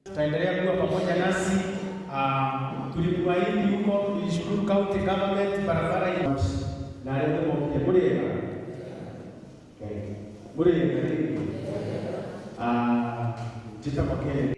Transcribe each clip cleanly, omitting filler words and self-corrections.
Tutaendelea kuwa pamoja nasi. Tulikuahidi huko, tulishukuru county government barabara hii na leo Murega. Tutapokea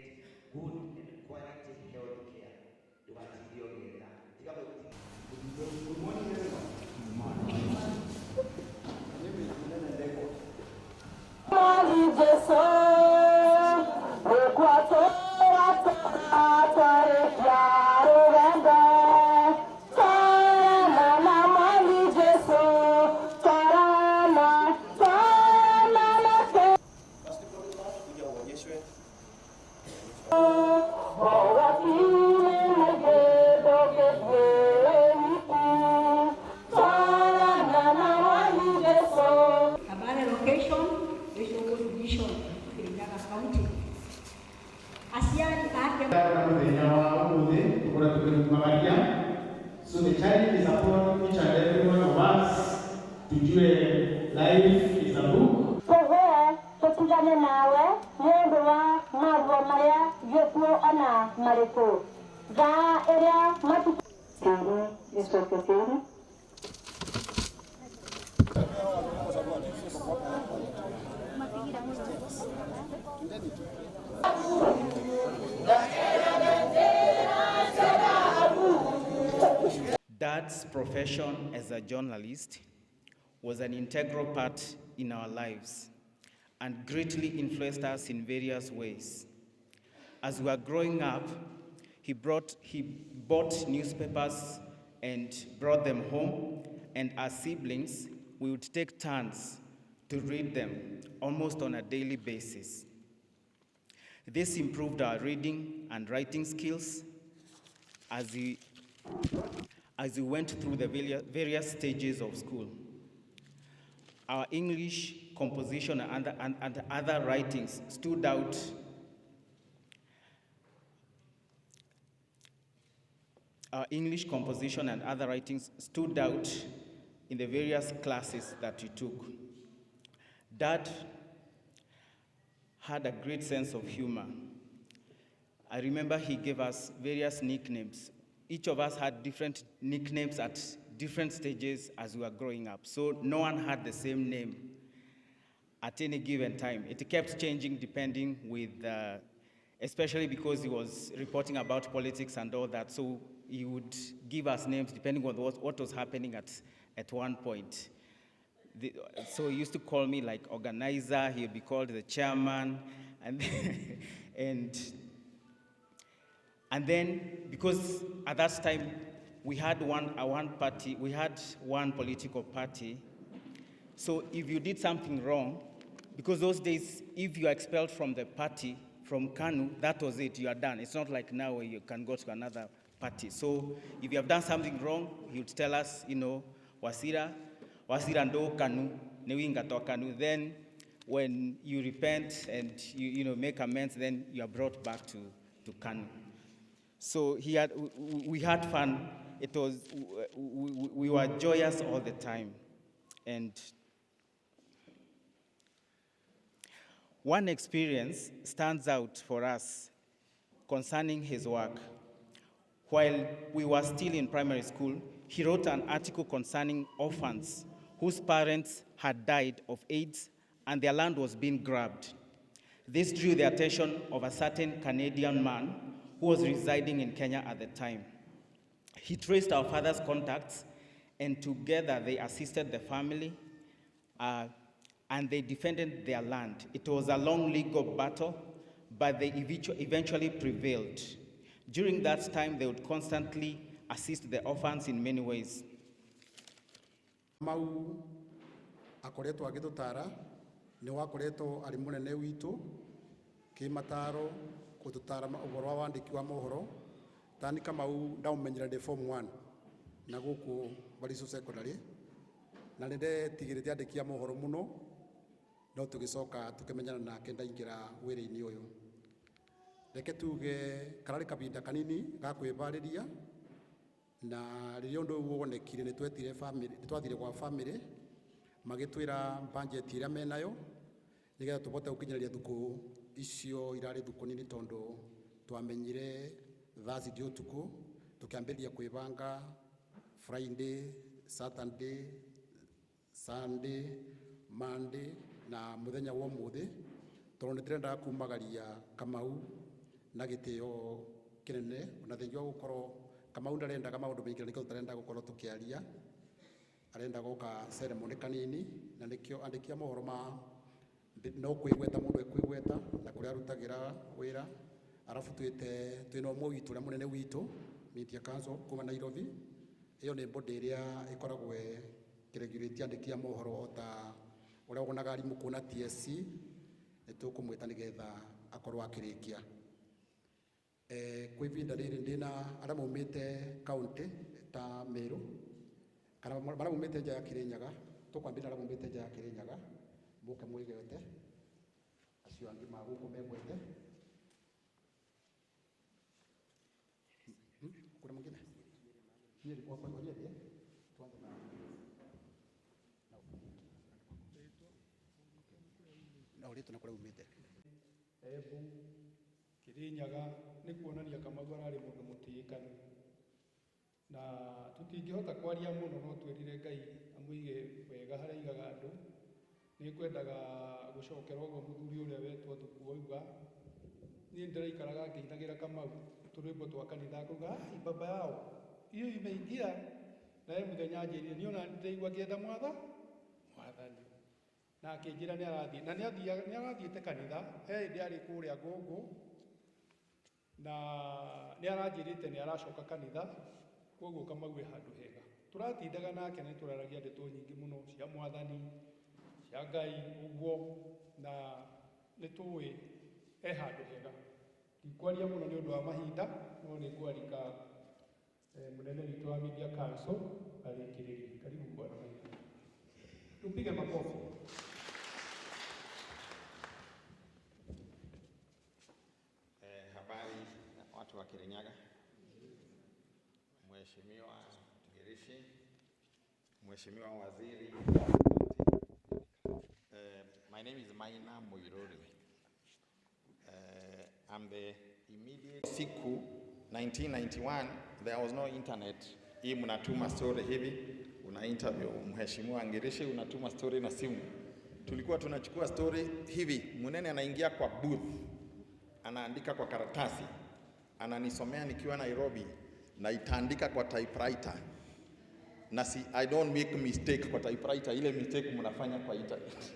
so the challenge is upon each and every one of us to do a life is a book. Dad's profession as a journalist was an integral part in our lives and greatly influenced us in various ways. As we were growing up, he bought newspapers and brought them home, and as siblings, we would take turns to read them almost on a daily basis. This improved our reading and writing skills as we went through the various stages of school. Our English composition and other writings stood out. Our English composition and other writings stood out in the various classes that we took. Dad had a great sense of humor. I remember he gave us various nicknames. Each of us had different nicknames at different stages as we were growing up. So no one had the same name at any given time. It kept changing depending with, especially because he was reporting about politics and all that. So he would give us names depending on what was happening at one point. So he used to call me like organizer, he would be called the chairman, and and then because at that time we had one political party. So if you did something wrong, Because those days, if you are expelled from the party, from KANU, that was it, you are done. It's not like now where you can go to another party. So if you have done something wrong, he would tell us, wasira ndo KANU, newinga to KANU. Then when you repent and you make amends, then you are brought back to KANU. So we had fun. It was, we were joyous all the time. And one experience stands out for us concerning his work. While we were still in primary school, he wrote an article concerning orphans whose parents had died of AIDS and their land was being grabbed. This drew the attention of a certain Canadian man who was residing in Kenya at the time. He traced our father's contacts, and together they assisted the family and they defended their land. It was a long legal battle, but they eventually prevailed. During that time, they would constantly assist the orphans in many ways. Kamau akoretwo agitutara ni wakoretwo ari munene witu kimataro kututara uboro wa wandiki wa mohoro tani Kamau ndaumenyera de form 1 na guku bariso secondary na ninde tigirite andikia mohoro muno no tugicoka tukimenyana nake ndaingira wira-ini uyu reke tuge karari kabinda kanini ga kwibariria na ririo ndu wonekire ni twetire family twathire kwa family magitwira budget iria menayo nigetha tubote gukinyiriria thuku icio irari thuku nini tondu twamenyire Thursday utuku tukiambiria kwibanga Friday, Saturday, Sunday, Monday na muthenya wa muthi tondu ndirenda kumagaria Kamau na gitio kinene na thengi wa gukorwo Kamau ndarendaga maundu maingi nikio tutarenda gukorwo tukiaria arenda goka ceremony kanini na nikio andikia mohoro ma no kwigweta mundu ekwigweta na kuria arutagira wira arafu twina umwe witu na munene witu media council kuma Nairobi iyo ni body iria ikoragwo kiregulate andikia mohoro ota uria ugonaga arimu kuna TSC nitukumwita nigetha akorwo akirikia kwa ivinda riri ndina aria maumite county ta Meru kana bara maumite nja ya Kirinyaga tukwambira aria maumite nja ya Kirinyaga muke mwigete acio angi maguku megwete kuna mwingine yeye kwa kweli tuanze na uri tunakora umite Kirinyaga ni kuonania Kamau arari mundu mutikanu na tutingihota kwaria muno no twirire Ngai amuige wega haria igaga andu ni kwendaga gucokera ugo muthuri uria wetwo tukuuga ni ndiraikaraga ngeithagira Kamau turwimbo twa kanitha kuga baba yao iyo imeingia na muthenya njirire niona ndeigua kienda mwathani na akinjira ni arathie na ni arathiete kanitha ndi ari kuria gungu na ni aranjirite ni aracoka kanitha koguo Kamau handu hega turatindaga nake na turaragia ndeto nyingi muno cia mwathani cia Ngai uguo na nitui handu hega tikwaria muno ni undu wa mahinda no ni kwarika munene witu wa media council arikiririe karibu bwana tupige makofi. Habari watu wa Kirinyaga, Mheshimiwa Ngirishi, Mheshimiwa Waziri. My name is Maina Muiruri. I'm the immediate siku 1991 there was no internet. Hii mnatuma story hivi, una interview Mheshimiwa Ngirishi, unatuma story na simu. Tulikuwa tunachukua story hivi, Munene anaingia kwa booth, anaandika kwa karatasi, ananisomea nikiwa Nairobi na itaandika kwa typewriter. Na I don't make mistake kwa typewriter, ile mistake mnafanya kwa internet.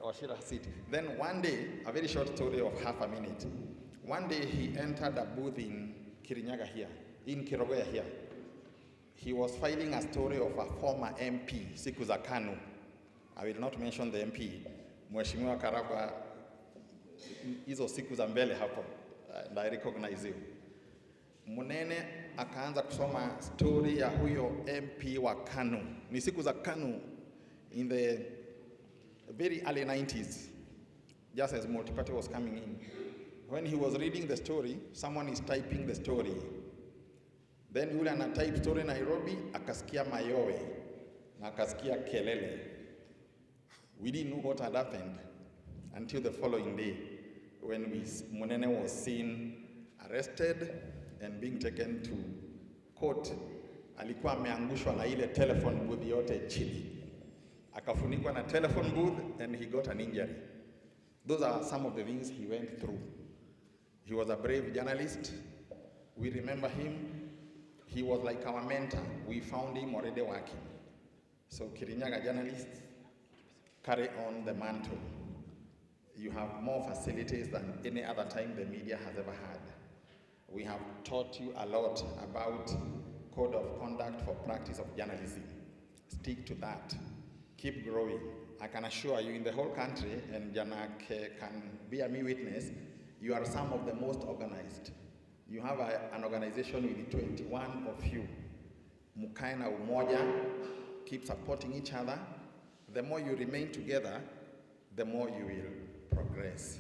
Washira City. Then one day, a very short story of half a minute. One day he entered a booth in Kirinyaga here, in Kirogoya here. He was filing a story of a former MP, siku za KANU, I will not mention the MP. Mheshimiwa Karagwa, hizo siku za mbele hapo, and I recognize you. Munene akaanza kusoma story ya huyo MP wa KANU. Ni siku za KANU in the very early 90s, just as multi-party was coming in. When he was reading the story, someone is typing the story. Then yule ana type story Nairobi, akasikia mayowe, na akasikia kelele. We didn't know what had happened until the following day, when Munene was seen arrested and being taken to court. Alikuwa ameangushwa na ile telephone booth yote chini. Akafunikwa na telephone booth and he got an injury. Those are some of the things he went through. He was a brave journalist. We remember him. He was like our mentor. We found him already working. So Kirinyaga journalists, carry on the mantle. You have more facilities than any other time the media has ever had. We have taught you a lot about code of conduct for practice of journalism. Stick to that. Keep growing. I can assure you in the whole country, and Janak can bear me witness, you are some of the most organized. You have an organization with 21 of you. Mukae na umoja, keep supporting each other. The more you remain together, the more you will progress.